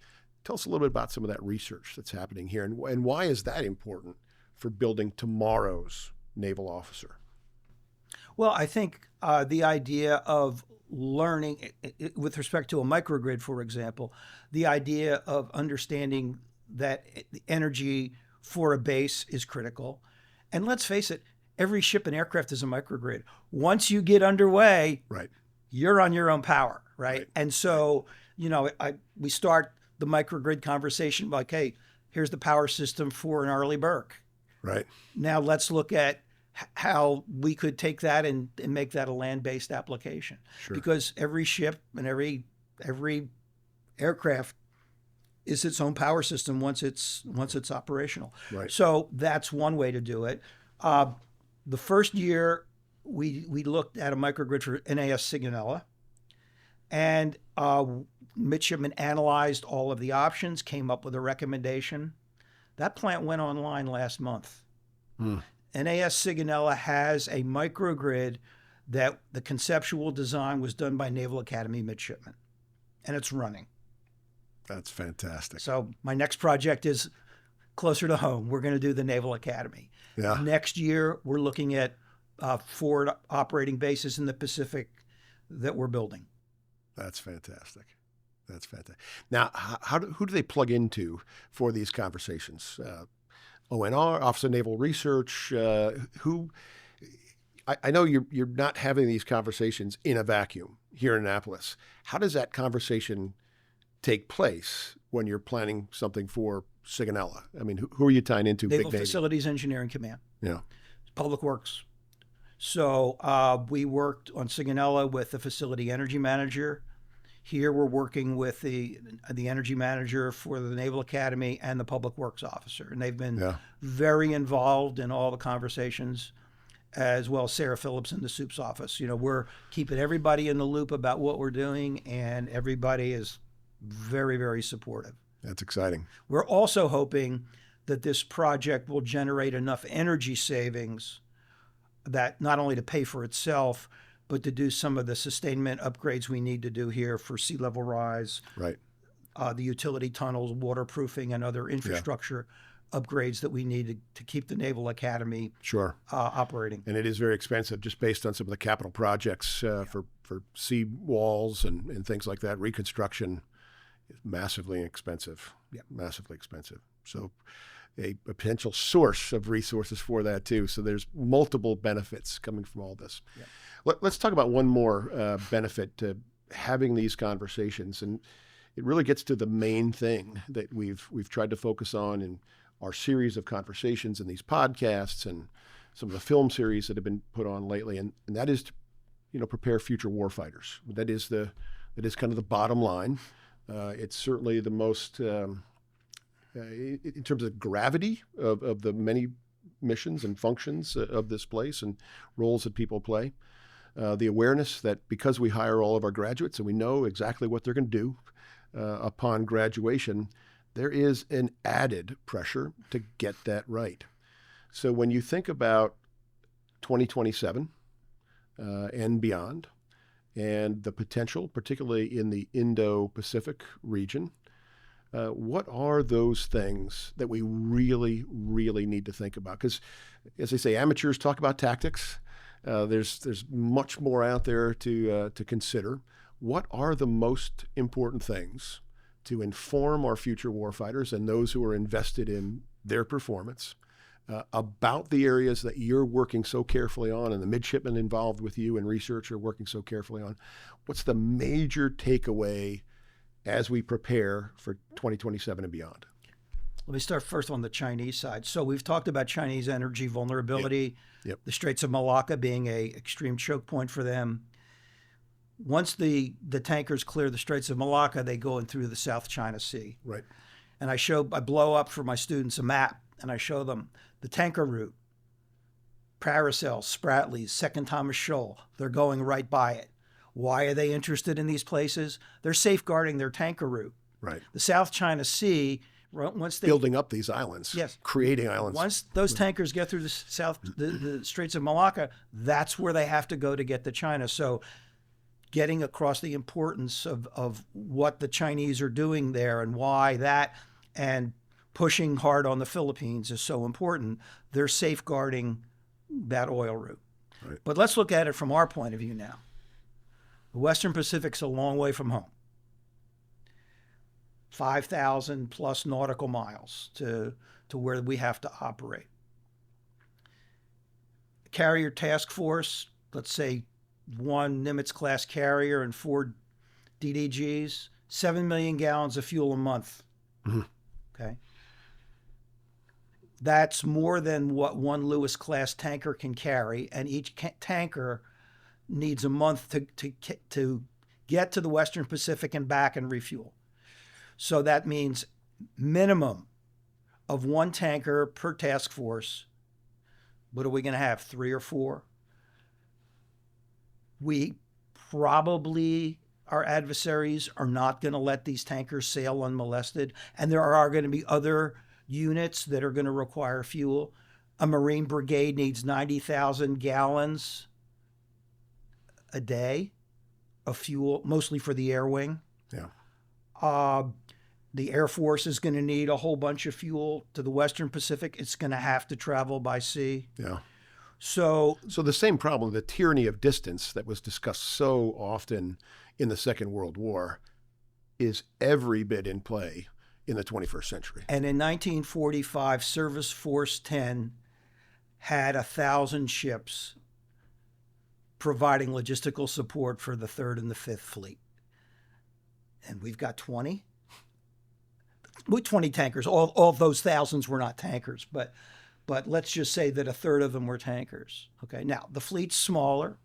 Tell us a little bit about some of that research that's happening here, and why is that important for building tomorrow's naval officer? Well, I think the idea of learning, with respect to a microgrid, for example, the idea of understanding that energy for a base is critical. And let's face it, every ship and aircraft is a microgrid. Once you get underway, right, you're on your own power, right? And so, you know, we start the microgrid conversation like, hey, here's the power system for an Arleigh Burke. Right. Now let's look at how we could take that and make that a land-based application. Sure. Because every ship and every aircraft is its own power system once it's operational. Right. So that's one way to do it. The first year we looked at a microgrid for NAS Sigonella, and midshipmen analyzed all of the options, came up with a recommendation. That plant went online last month. NAS Sigonella has a microgrid that the conceptual design was done by Naval Academy midshipmen, and it's running. That's fantastic. So my next project is closer to home. We're going to do the Naval Academy. Yeah. Next year, we're looking at forward operating bases in the Pacific that we're building. That's fantastic. That's fantastic. Now, who do they plug into for these conversations? ONR, Office of Naval Research. I know you're not having these conversations in a vacuum here in Annapolis. How does that conversation take place when you're planning something for Sigonella? I mean, who are you tying into? Naval Big Navy? Facilities Engineering Command. Yeah. Public Works. So we worked on Sigonella with the facility energy manager. Here we're working with the energy manager for the Naval Academy and the Public Works officer. And they've been very involved in all the conversations, as well as Sarah Phillips in the SOUP's office. You know, we're keeping everybody in the loop about what we're doing, and everybody is very, very supportive. That's exciting. We're also hoping that this project will generate enough energy savings that not only to pay for itself, but to do some of the sustainment upgrades we need to do here for sea level rise, right? The utility tunnels, waterproofing, and other infrastructure upgrades that we need to keep the Naval Academy operating. And it is very expensive, just based on some of the capital projects for sea walls and things like that. Reconstruction is massively expensive. Yeah. Massively expensive. So a potential source of resources for that too. So there's multiple benefits coming from all this. Yeah. Let's talk about one more benefit to having these conversations, and it really gets to the main thing that we've tried to focus on in our series of conversations and these podcasts and some of the film series that have been put on lately, and that is to, prepare future warfighters. That is kind of the bottom line. It's certainly the most in terms of gravity of the many missions and functions of this place and roles that people play. The awareness that because we hire all of our graduates and we know exactly what they're going to do upon graduation, there is an added pressure to get that right. So when you think about 2027 and beyond, and the potential, particularly in the Indo-Pacific region, what are those things that we really, really need to think about? Because, as they say, amateurs talk about tactics. There's much more out there to consider. What are the most important things to inform our future warfighters and those who are invested in their performance about the areas that you're working so carefully on, and the midshipmen involved with you in research are working so carefully on? What's the major takeaway as we prepare for 2027 and beyond? Let me start first on the Chinese side. So we've talked about Chinese energy vulnerability, Yep. the Straits of Malacca being a extreme choke point for them. Once the tankers clear the Straits of Malacca, they go in through the South China Sea. Right. And I blow up for my students a map, and I show them the tanker route, Paracel, Spratlys, Second Thomas Shoal. They're going right by it. Why are they interested in these places? They're safeguarding their tanker route. Right. The South China Sea, once they Building up these islands. Yes. Creating islands. Once those tankers get through the Straits of Malacca, that's where they have to go to get to China. So getting across the importance of what the Chinese are doing there and why that, and pushing hard on the Philippines is so important. They're safeguarding that oil route. Right. But let's look at it from our point of view now. The Western Pacific's a long way from home. 5,000 plus nautical miles to where we have to operate. Carrier task force, let's say one Nimitz-class carrier and 4 DDGs, 7 million gallons of fuel a month. Mm-hmm. Okay. That's more than what one Lewis-class tanker can carry, and each tanker needs a month to get to the Western Pacific and back and refuel. So that means minimum of 1 tanker per task force. What are we going to have, 3 or 4? We probably, our adversaries are not going to let these tankers sail unmolested, and there are going to be other units that are going to require fuel. A Marine brigade needs 90,000 gallons a day of fuel, mostly for the air wing. Yeah. The Air Force is going to need a whole bunch of fuel to the Western Pacific. It's going to have to travel by sea. Yeah. So the same problem, the tyranny of distance that was discussed so often in the Second World War, is every bit in play in the 21st century. And in 1945, Service Force 10 had 1,000 ships providing logistical support for the 3rd and the 5th Fleet. And we've got 20. With 20 tankers. All those thousands were not tankers, but let's just say that 1/3 of them were tankers. Okay, now the fleet's smaller,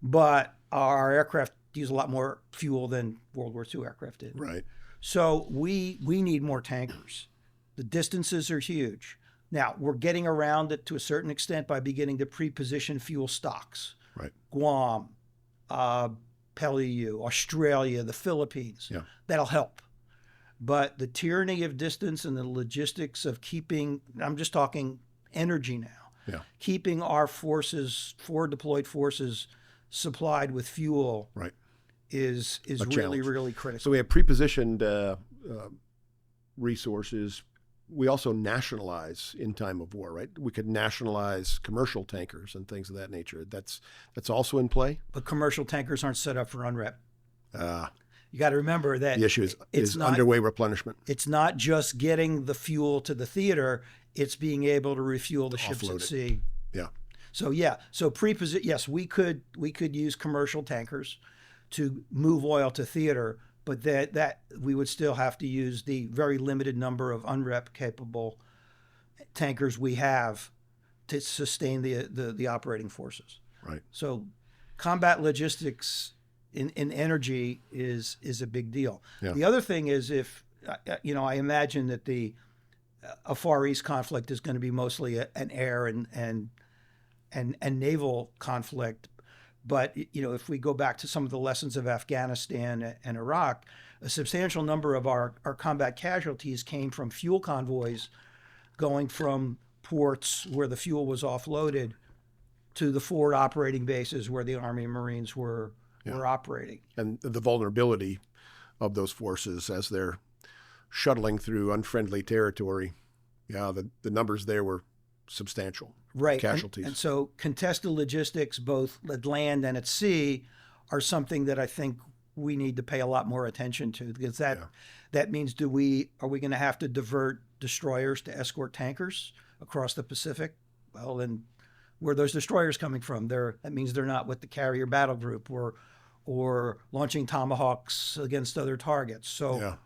but our aircraft use a lot more fuel than World War II aircraft did. Right. So we need more tankers. The distances are huge. Now, we're getting around it to a certain extent by beginning to pre-position fuel stocks. Right. Guam, Peleliu, Australia, the Philippines. Yeah. That'll help. But the tyranny of distance and the logistics of keeping, I'm just talking energy now, Yeah. keeping our forces, forward deployed forces, supplied with fuel, Right. is really, challenge. really critical. So we have pre-positioned resources. We also nationalize in time of war, right? We could nationalize commercial tankers and things of that nature. That's also in play. But commercial tankers aren't set up for UNREP. You got to remember that The issue is underway replenishment. It's not just getting the fuel to the theater; it's being able to refuel the ships at sea. Yeah. So yes, we could use commercial tankers to move oil to theater, but that we would still have to use the very limited number of UNREP capable tankers we have to sustain the operating forces. Right. So combat logistics in energy is a big deal. Yeah. The other thing is I imagine that a Far East conflict is going to be mostly an air and naval conflict. But if we go back to some of the lessons of Afghanistan and Iraq, a substantial number of our combat casualties came from fuel convoys going from ports where the fuel was offloaded to the forward operating bases where the Army and Marines were operating. And the vulnerability of those forces as they're shuttling through unfriendly territory, the numbers there were substantial. Right. Casualties. And so contested logistics, both at land and at sea, are something that I think we need to pay a lot more attention to, because that means are we going to have to divert destroyers to escort tankers across the Pacific? Well, then where are those destroyers coming from? That means they're not with the carrier battle group or launching tomahawks against other targets. So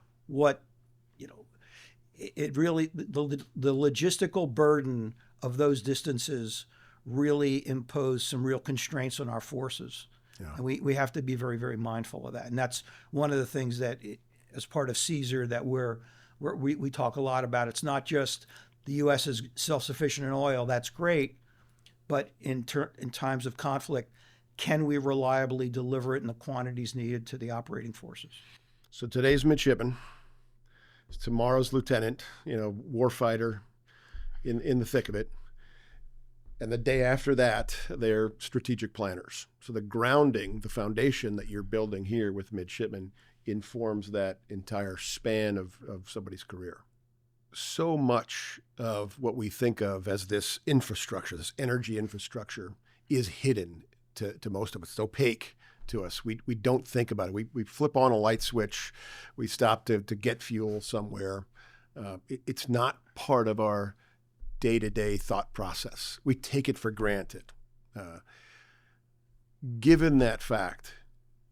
it really, the logistical burden of those distances really impose some real constraints on our forces. Yeah. And we have to be very, very mindful of that. And that's one of the things that, as part of Caesar, that we talk a lot about. It's not just the U.S. is self-sufficient in oil. That's great. But in times of conflict, can we reliably deliver it in the quantities needed to the operating forces? So today's midshipman, tomorrow's lieutenant, warfighter in the thick of it. And the day after that, they're strategic planners. So the grounding, the foundation that you're building here with midshipmen informs that entire span of somebody's career. So much of what we think of as this infrastructure, this energy infrastructure, is hidden to most of us. It's opaque to us. We don't think about it. We flip on a light switch. We stop to get fuel somewhere. It's not part of our day-to-day thought process. We take it for granted. Given that fact,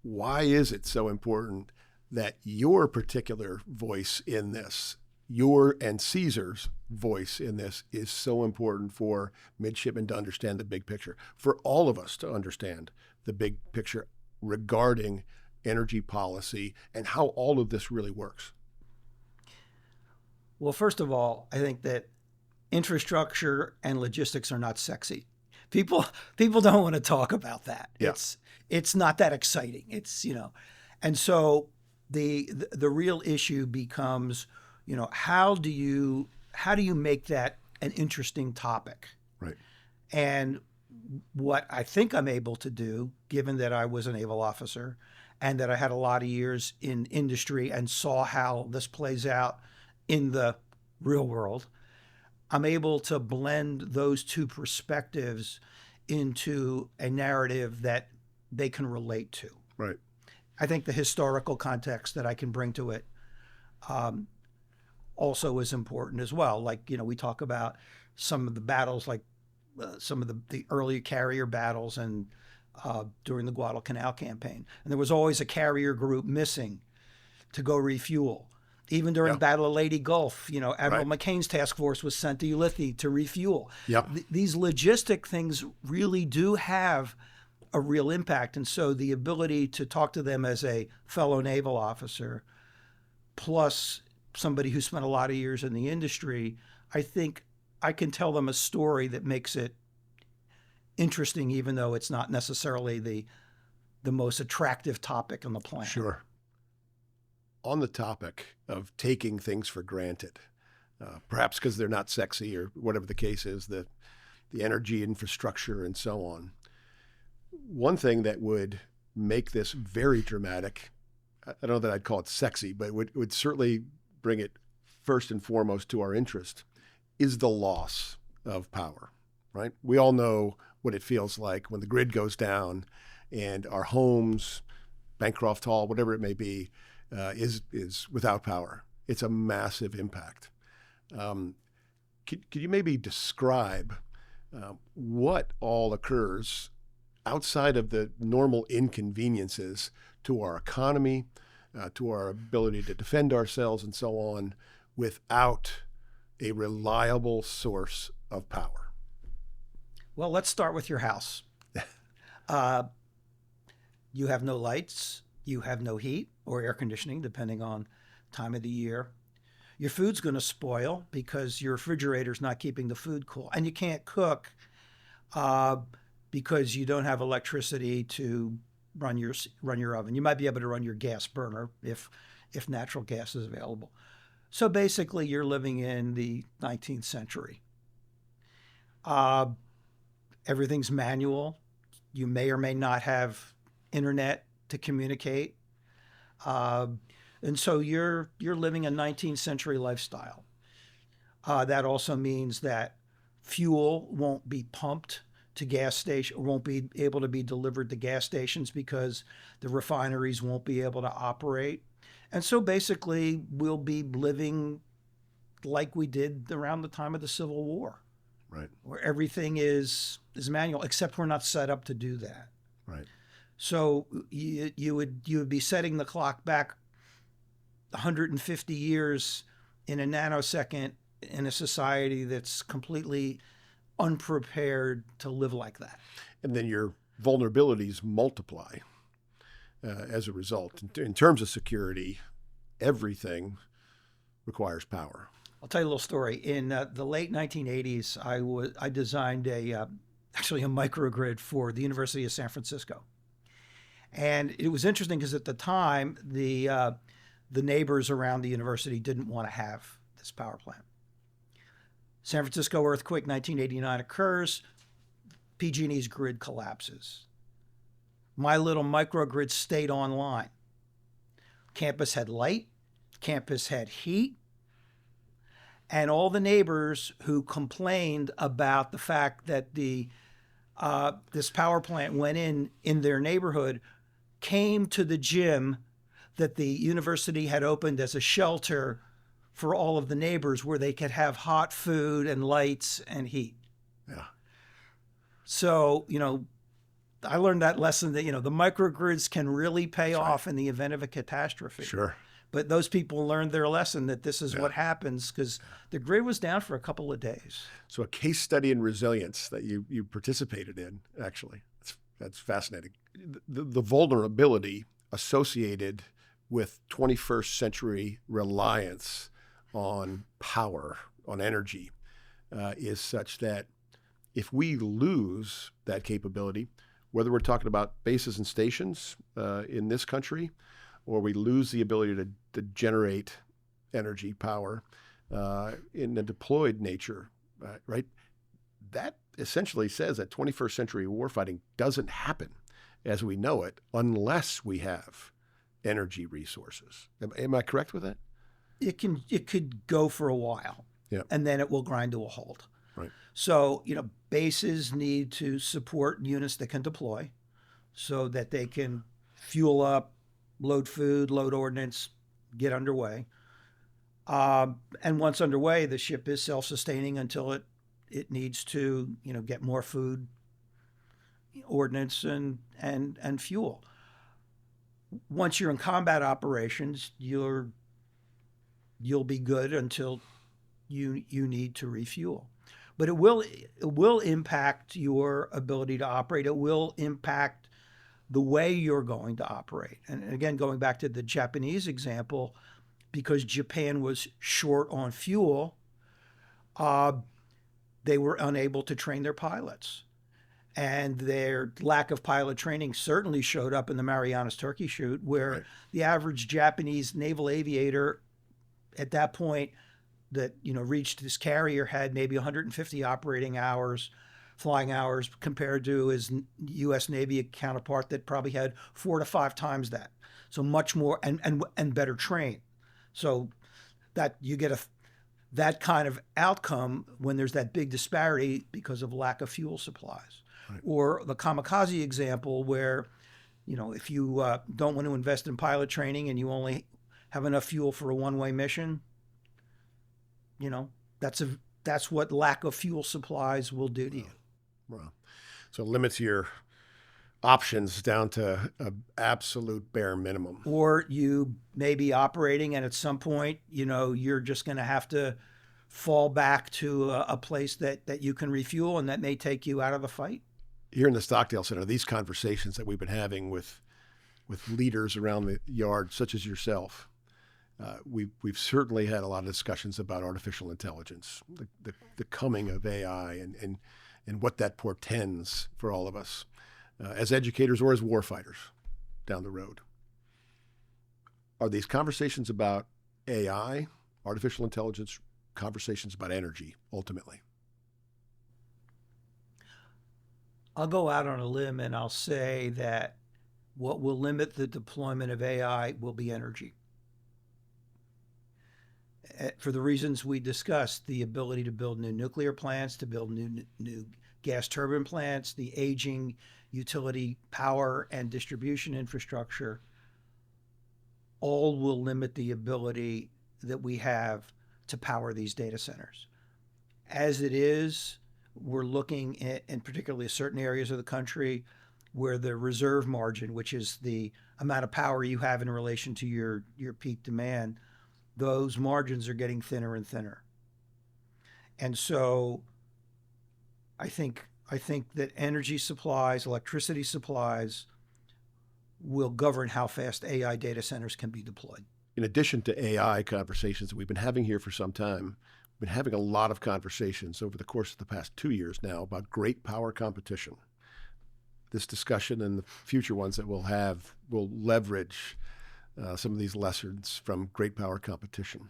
why is it so important that your particular voice in this, your and Caesar's voice in this, is so important for midshipmen to understand the big picture, for all of us to understand the big picture regarding energy policy and how all of this really works? Well, first of all, I think that infrastructure and logistics are not sexy. People don't want to talk about that. Yeah. It's not that exciting. And so the real issue becomes, how do you make that an interesting topic? Right. And what I think I'm able to do, given that I was a naval officer and that I had a lot of years in industry and saw how this plays out in the real world, I'm able to blend those two perspectives into a narrative that they can relate to. Right. I think the historical context that I can bring to it also is important as well. Like, we talk about some of the battles, like some of the early carrier battles and during the Guadalcanal campaign. And there was always a carrier group missing to go refuel. Even during Battle of Leyte Gulf, Admiral McCain's task force was sent to Ulithi to refuel. Yep. These logistic things really do have a real impact. And so the ability to talk to them as a fellow naval officer, plus somebody who spent a lot of years in the industry, I think I can tell them a story that makes it interesting, even though it's not necessarily the most attractive topic on the planet. Sure. On the topic of taking things for granted, perhaps because they're not sexy or whatever the case is, the energy infrastructure and so on. One thing that would make this very dramatic, I don't know that I'd call it sexy, but would certainly bring it first and foremost to our interest, is the loss of power, right? We all know what it feels like when the grid goes down and our homes, Bancroft Hall, whatever it may be, is without power. It's a massive impact. Could you maybe describe what all occurs outside of the normal inconveniences to our economy, to our ability to defend ourselves and so on, without a reliable source of power? Well, let's start with your house. You have no lights, you have no heat or air conditioning, depending on time of the year. Your food's going to spoil because your refrigerator's not keeping the food cool, and you can't cook because you don't have electricity to run your oven. You might be able to run your gas burner if natural gas is available. So basically, you're living in the 19th century. Everything's manual. You may or may not have internet to communicate. And so you're living a 19th century lifestyle. That also means that fuel won't be pumped to gas station, won't be able to be delivered to gas stations because the refineries won't be able to operate. And so basically we'll be living like we did around the time of the Civil War. Right. Where everything is manual, except we're not set up to do that. Right. So you would be setting the clock back 150 years in a nanosecond in a society that's completely unprepared to live like that. And then your vulnerabilities multiply as a result. In terms of security, everything requires power. I'll tell you a little story. In the late 1980s, I designed actually a microgrid for the University of San Francisco. And it was interesting because at the time, the neighbors around the university didn't want to have this power plant. San Francisco earthquake 1989 occurs. PG&E's grid collapses. My little microgrid stayed online. Campus had light. Campus had heat. And all the neighbors who complained about the fact that this power plant went in their neighborhood came to the gym that the university had opened as a shelter for all of the neighbors where they could have hot food and lights and heat. Yeah. So, I learned that lesson that, the microgrids can really pay off in the event of a catastrophe. Sure. But those people learned their lesson that this is what happens because the grid was down for a couple of days. So a case study in resilience that you participated in, actually. That's fascinating. The vulnerability associated with 21st century reliance on power, on energy, is such that if we lose that capability, whether we're talking about bases and stations in this country, or we lose the ability to generate energy, power in a deployed nature, right? That essentially says that 21st century warfighting doesn't happen as we know it unless we have energy resources. Am I correct with that? It could go for a while, and then it will grind to a halt. Right. So, bases need to support units that can deploy so that they can fuel up, load food, load ordnance, get underway. And once underway, the ship is self-sustaining until it needs to, get more food, ordnance, and fuel. Once you're in combat operations, you'll be good until you need to refuel. But it will impact your ability to operate. It will impact the way you're going to operate. And again, going back to the Japanese example, because Japan was short on fuel, they were unable to train their pilots. And their lack of pilot training certainly showed up in the Marianas Turkey shoot, where the average Japanese naval aviator at that point that reached his carrier had maybe 150 operating hours, flying hours, compared to his U.S. Navy counterpart that probably had 4 to 5 times that. So much more and better trained. So that you get that kind of outcome when there's that big disparity because of lack of fuel supplies. Right. Or the kamikaze example where If you don't want to invest in pilot training and you only have enough fuel for a one-way mission, that's what lack of fuel supplies will do to you. Wow. So it limits your options down to an absolute bare minimum. Or you may be operating, and at some point, you're just going to have to fall back to a place that you can refuel, and that may take you out of the fight. Here in the Stockdale Center, these conversations that we've been having with leaders around the yard, such as yourself, we've certainly had a lot of discussions about artificial intelligence, the coming of AI, and what that portends for all of us as educators or as warfighters down the road. Are these conversations about AI, artificial intelligence, conversations about energy ultimately? I'll go out on a limb and I'll say that what will limit the deployment of AI will be energy. For the reasons we discussed, the ability to build new nuclear plants, to build new gas turbine plants, the aging utility power and distribution infrastructure, all will limit the ability that we have to power these data centers. As it is, we're looking at, in particularly certain areas of the country, where the reserve margin, which is the amount of power you have in relation to your peak demand, those margins are getting thinner and thinner. And so I think that energy supplies, electricity supplies, will govern how fast AI data centers can be deployed. In addition to AI conversations that we've been having here for some time, we've been having a lot of conversations over the course of the past 2 years now about great power competition. This discussion and the future ones that we'll have will leverage some of these lessons from great power competition.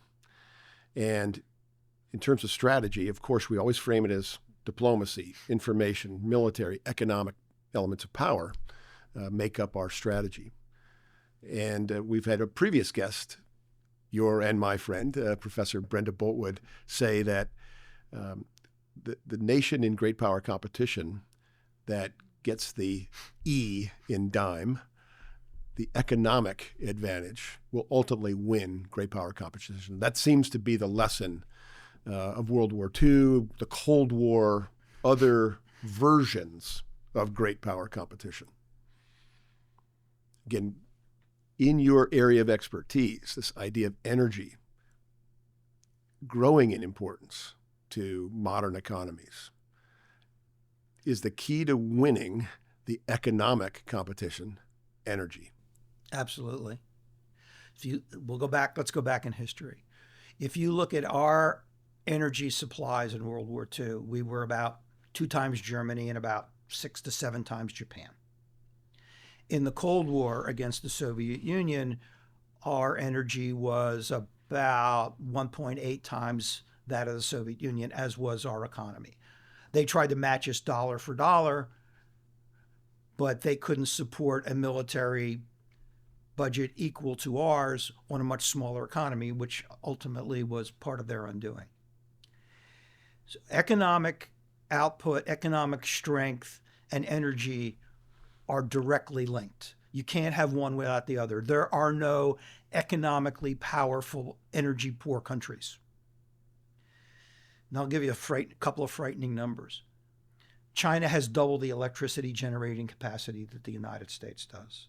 And in terms of strategy, of course, we always frame it as diplomacy, information, military, economic elements of power make up our strategy. And we've had a previous guest, your and my friend, Professor Brenda Boltwood, say that the nation in great power competition that gets the E in dime, the economic advantage, will ultimately win great power competition. That seems to be the lesson of World War II, the Cold War, other versions of great power competition. Again, in your area of expertise, this idea of energy growing in importance to modern economies is the key to winning the economic competition, energy. Absolutely. Let's go back in history. If you look at our energy supplies in World War II, we were about 2 times Germany and about 6 to 7 times Japan. In the Cold War against the Soviet Union, our energy was about 1.8 times that of the Soviet Union, as was our economy. They tried to match us dollar for dollar, but they couldn't support a military budget equal to ours on a much smaller economy, which ultimately was part of their undoing. So economic output, economic strength, and energy are directly linked. You can't have one without the other. There are no economically powerful, energy poor countries. And I'll give you a couple of frightening numbers. China has double the electricity generating capacity that the United States does,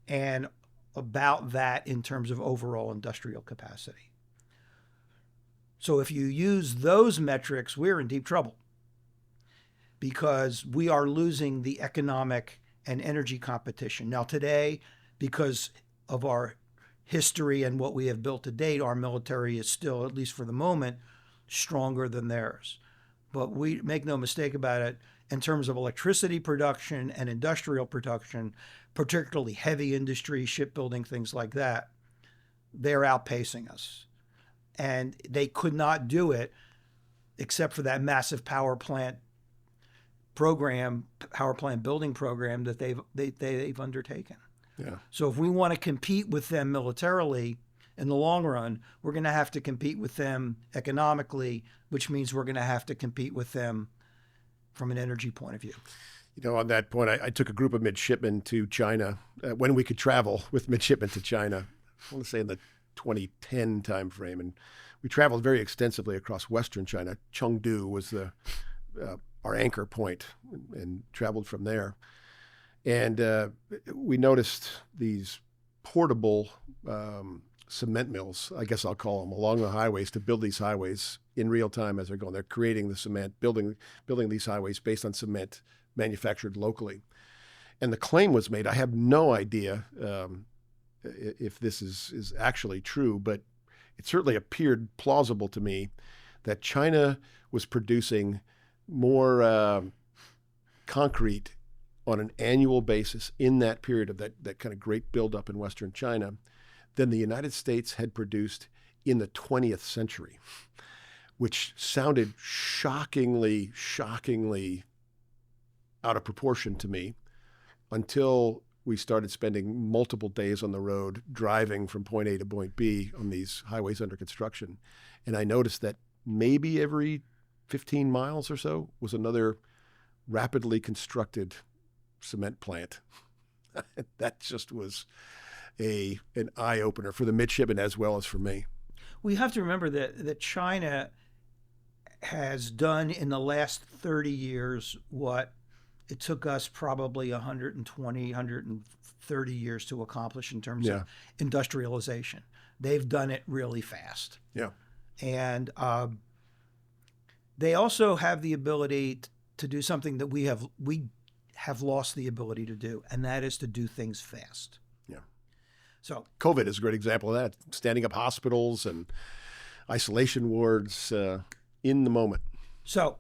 and about that in terms of overall industrial capacity. So if you use those metrics, we're in deep trouble, because we are losing the economic and energy competition. Now today, because of our history and what we have built to date, our military is still, at least for the moment, stronger than theirs. But we make no mistake about it, in terms of electricity production and industrial production, particularly heavy industry, shipbuilding, things like that, they're outpacing us. And they could not do it except for that massive power plant building program that they've undertaken. Yeah. So if we want to compete with them militarily in the long run, we're going to have to compete with them economically, which means we're going to have to compete with them from an energy point of view. On that point, I took a group of midshipmen to China when we could travel with midshipmen to China. I want to say in the 2010 timeframe, and we traveled very extensively across Western China. Chengdu was our anchor point, and traveled from there. And we noticed these portable cement mills, I guess I'll call them, along the highways to build these highways in real time as they're going. They're creating the cement, building these highways based on cement manufactured locally. And the claim was made, I have no idea if this is actually true, but it certainly appeared plausible to me that China was producing more concrete on an annual basis in that period of that kind of great buildup in Western China than the United States had produced in the 20th century, which sounded shockingly out of proportion to me until we started spending multiple days on the road driving from point A to point B on these highways under construction. And I noticed that maybe every 15 miles or so was another rapidly constructed cement plant. That just was an eye-opener for the midshipmen as well as for me. We have to remember that China has done in the last 30 years what it took us probably 120, 130 years to accomplish in terms of industrialization. They've done it really fast. Yeah. And they also have the ability to do something that we have lost the ability to do, and that is to do things fast. Yeah. So COVID is a great example of that, standing up hospitals and isolation wards in the moment. So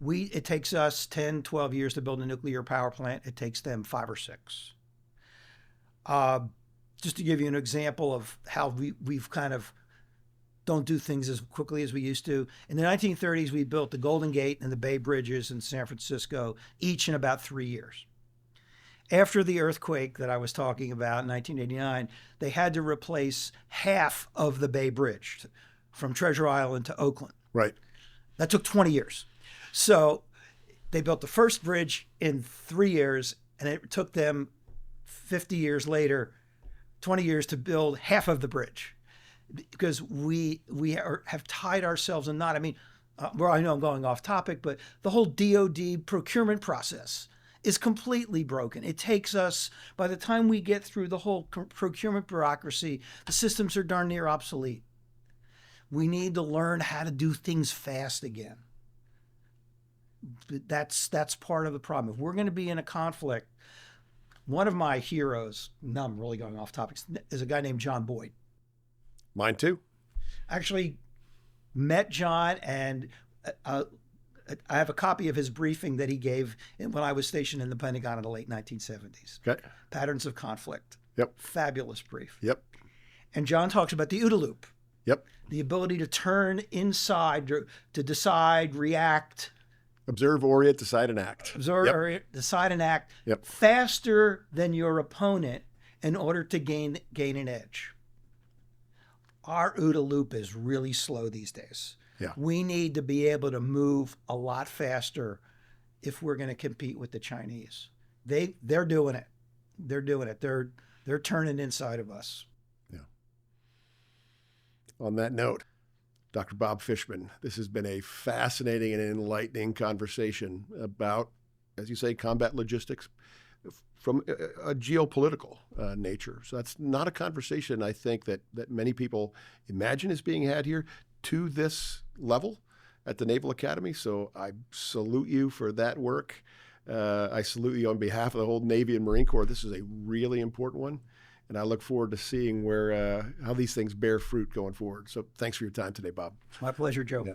it takes us 10, 12 years to build a nuclear power plant. It takes them 5 or 6. Just to give you an example of how we've kind of don't do things as quickly as we used to. In the 1930s, we built the Golden Gate and the Bay Bridges in San Francisco, each in about 3 years. After the earthquake that I was talking about in 1989, they had to replace half of the Bay Bridge from Treasure Island to Oakland. Right. That took 20 years. So they built the first bridge in 3 years, and it took them 50 years later, 20 years to build half of the bridge, because we have tied ourselves in knot. I mean, I know I'm going off topic, but the whole DoD procurement process is completely broken. It takes us, by the time we get through the whole procurement bureaucracy, the systems are darn near obsolete. We need to learn how to do things fast again. That's part of the problem. If we're going to be in a conflict, one of my heroes, now I'm really going off topic, is a guy named John Boyd. Mine too. Actually met John, and I have a copy of his briefing that he gave when I was stationed in the Pentagon in the late 1970s. Okay. Patterns of conflict. Yep. Fabulous brief. Yep. And John talks about the OODA loop. Yep. The ability to turn inside, to decide, react. Observe, orient, decide, and act. Observe, Yep. orient, decide, and act Yep. faster than your opponent in order to gain an edge. Our OODA loop is really slow these days. Yeah. We need to be able to move a lot faster if we're going to compete with the Chinese. They're doing it. They're doing it. They're turning inside of us. Yeah. On that note, Dr. Bob Fishman, this has been a fascinating and enlightening conversation about, as you say, combat logistics from a geopolitical nature. So that's not a conversation, I think, that many people imagine is being had here to this level at the Naval Academy. So I salute you for that work. I salute you on behalf of the whole Navy and Marine Corps. This is a really important one, and I look forward to seeing how these things bear fruit going forward. So thanks for your time today, Bob. My pleasure, Joe. Yeah.